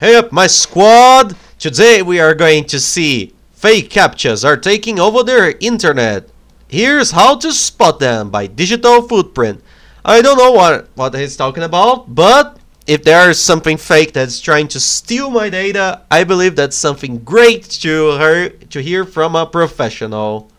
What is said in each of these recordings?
Hey up, my squad! Today we are going to see fake captchas are taking over the internet. Here's how to spot them by digital footprint. I don't know what he's talking about, but if there is something fake that's trying to steal my data, I believe that's something great to hear from a professional.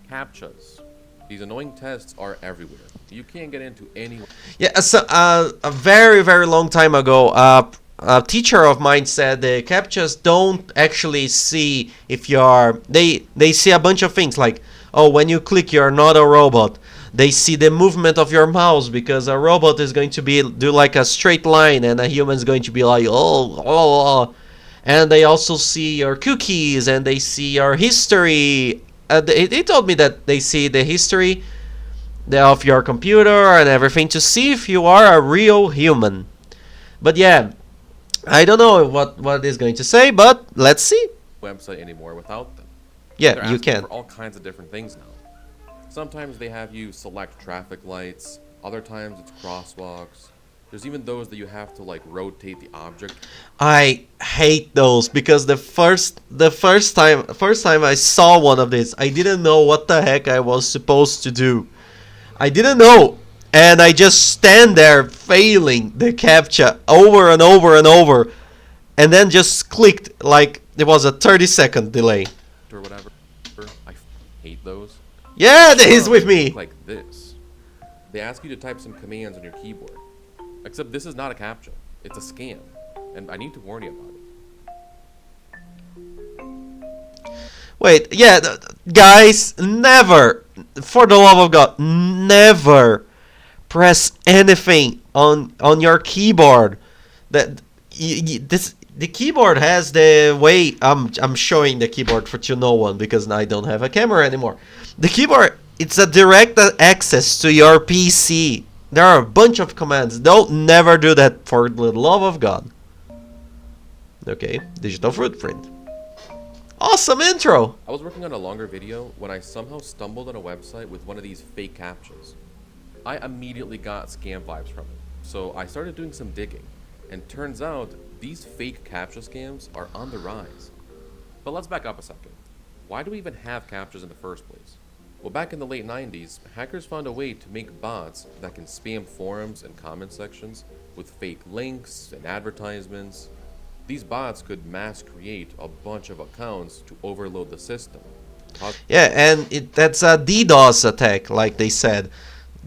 Captchas. These annoying tests are everywhere. You can't get into any. Yeah, so, a very long time ago, a teacher of mine said the captchas don't actually see if you're. They see a bunch of things like, oh, when you click, you're not a robot. They see the movement of your mouse because a robot is going to do like a straight line, and a human is going to be like, oh. And they also see your cookies, and they see your history. They told me that they see the history of your computer and everything to see if you are a real human. But yeah, I don't know what is going to say, but let's see. Website anymore without them. They're Yeah, you asking can. for all kinds of different things now. Sometimes they have you select traffic lights, other times it's crosswalks. There's even those that you have to like rotate the object. I hate those because the first time I saw one of these, I didn't know what the heck I was supposed to do. I didn't know, and I just stand there failing the captcha over and over and over, and then just clicked like it was a 30-second delay. Or whatever. I hate those. Yeah, he's Some with look me. like this. They ask you to type some commands on your keyboard. Except this is not a captcha. It's a scam. And I need to warn you about it. Wait, yeah, guys, never, for the love of God, never press anything on your keyboard. That this the keyboard has the way I'm showing the keyboard for to no one because I don't have a camera anymore. The keyboard, it's a direct access to your PC. There are a bunch of commands. Don't never do that for the love of God. Okay, digital footprint. Awesome intro. I was working on a longer video when I somehow stumbled on a website with one of these fake captchas. I immediately got scam vibes from it, so I started doing some digging, and turns out these fake captcha scams are on the rise. But let's back up a second. Why do we even have captchas in the first place? Well, back in the late 90s, hackers found a way to make bots that can spam forums and comment sections with fake links and advertisements. These bots could mass create a bunch of accounts to overload the system. Yeah, and that's a DDoS attack, like they said.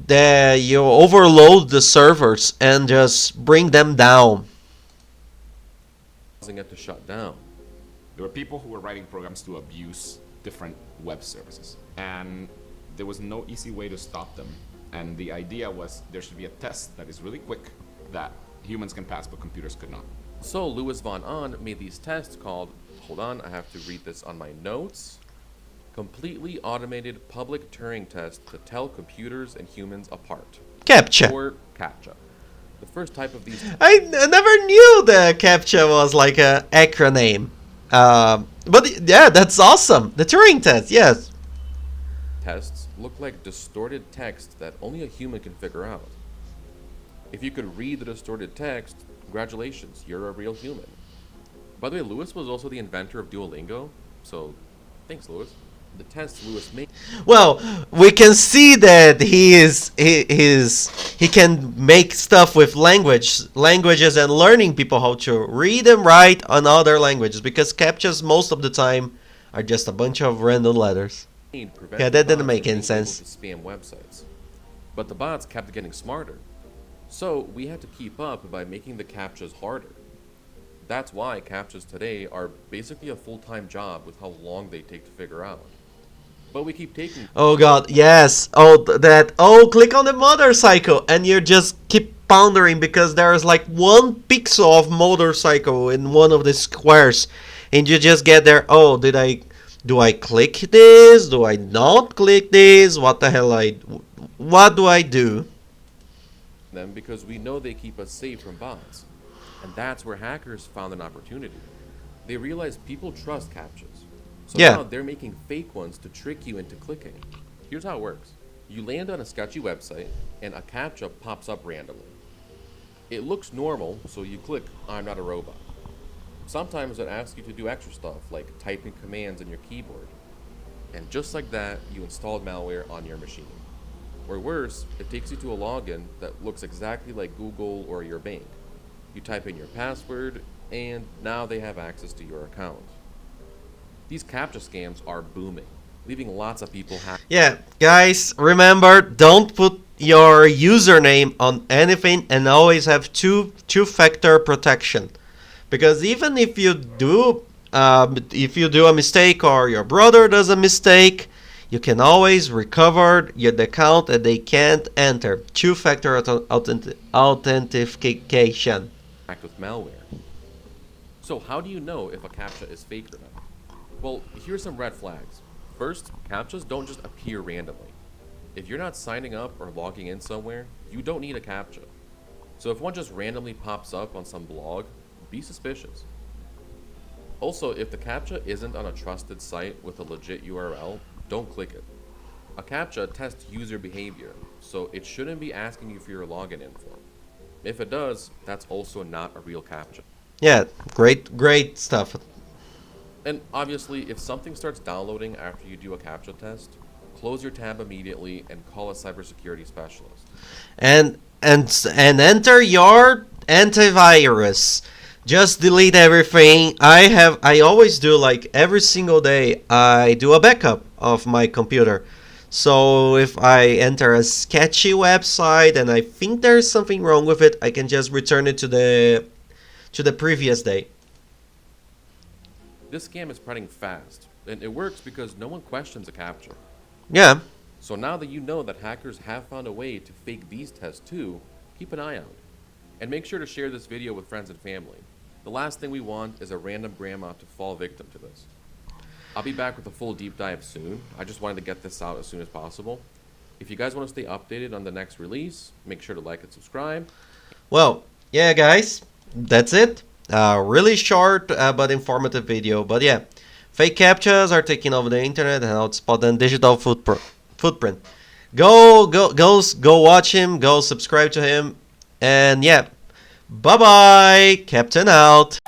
That you overload the servers and just bring them down. Causing it to shut down. There were people who were writing programs to abuse different web services, and there was no easy way to stop them. And the idea was there should be a test that is really quick that humans can pass but computers could not. So Louis von Ahn made these tests called, hold on, I have to read this on my notes, completely automated public Turing test to tell computers and humans apart. CAPTCHA. Or CAPTCHA. The first type of these I never knew the CAPTCHA was like a acronym. But yeah, that's awesome. The Turing test, yes. tests look like distorted text that only a human can figure out. If you could read the distorted text, congratulations, you're a real human. By the way, Louis was also the inventor of Duolingo, so thanks, Louis. The tests Louis made. Well, we can see that he can make stuff with languages and learning people how to read and write on other languages because captchas most of the time are just a bunch of random letters. Yeah, that didn't make any sense. To spam websites. But the bots kept getting smarter. So we had to keep up by making the captchas harder. That's why captchas today are basically a full-time job with how long they take to figure out. But we keep taking. Oh god, yes. Click on the motorcycle and you just keep pondering because there's like 1 pixel of motorcycle in one of the squares and you just get there. Oh, do I click this? Do I not click this? What do I do? them because we know they keep us safe from bots. And that's where hackers found an opportunity. They realized people trust captchas. So Yeah. now they're making fake ones to trick you into clicking. Here's how it works. You land on a sketchy website and a captcha pops up randomly. It looks normal, so you click I'm not a robot. Sometimes it asks you to do extra stuff, like typing commands in your keyboard. And just like that, you installed malware on your machine. Or worse, it takes you to a login that looks exactly like Google or your bank. You type in your password, and now they have access to your account. These captcha scams are booming, leaving lots of people happy. Yeah, guys, remember, don't put your username on anything and always have two-factor protection. Because even if you do a mistake or your brother does a mistake, you can always recover the account and they can't enter. Two-factor authentication. With malware. So how do you know if a captcha is fake or not? Well, here's some red flags. First, captchas don't just appear randomly. If you're not signing up or logging in somewhere, you don't need a captcha. So if one just randomly pops up on some blog, be suspicious. Also, if the captcha isn't on a trusted site with a legit URL, don't click it. A captcha tests user behavior, so it shouldn't be asking you for your login info. If it does, that's also not a real captcha. Yeah, great stuff. And obviously, if something starts downloading after you do a captcha test, close your tab immediately and call a cybersecurity specialist. And enter your antivirus. Just delete everything. I always do, like, every single day I do a backup of my computer. So if I enter a sketchy website and I think there's something wrong with it, I can just return it to the previous day. This scam is spreading fast, and it works because no one questions a captcha. Yeah. So now that you know that hackers have found a way to fake these tests too, keep an eye out. And make sure to share this video with friends and family. The last thing we want is a random grandma to fall victim to this. I'll be back with a full deep dive soon. I just wanted to get this out as soon as possible. If you guys want to stay updated on the next release, make sure to like and subscribe. Well, yeah, guys, that's it. Really short but informative video. But yeah, fake captchas are taking over the internet and how to spot them. Digital footprint. Go watch him. Go subscribe to him. And yeah, bye bye. Captain out.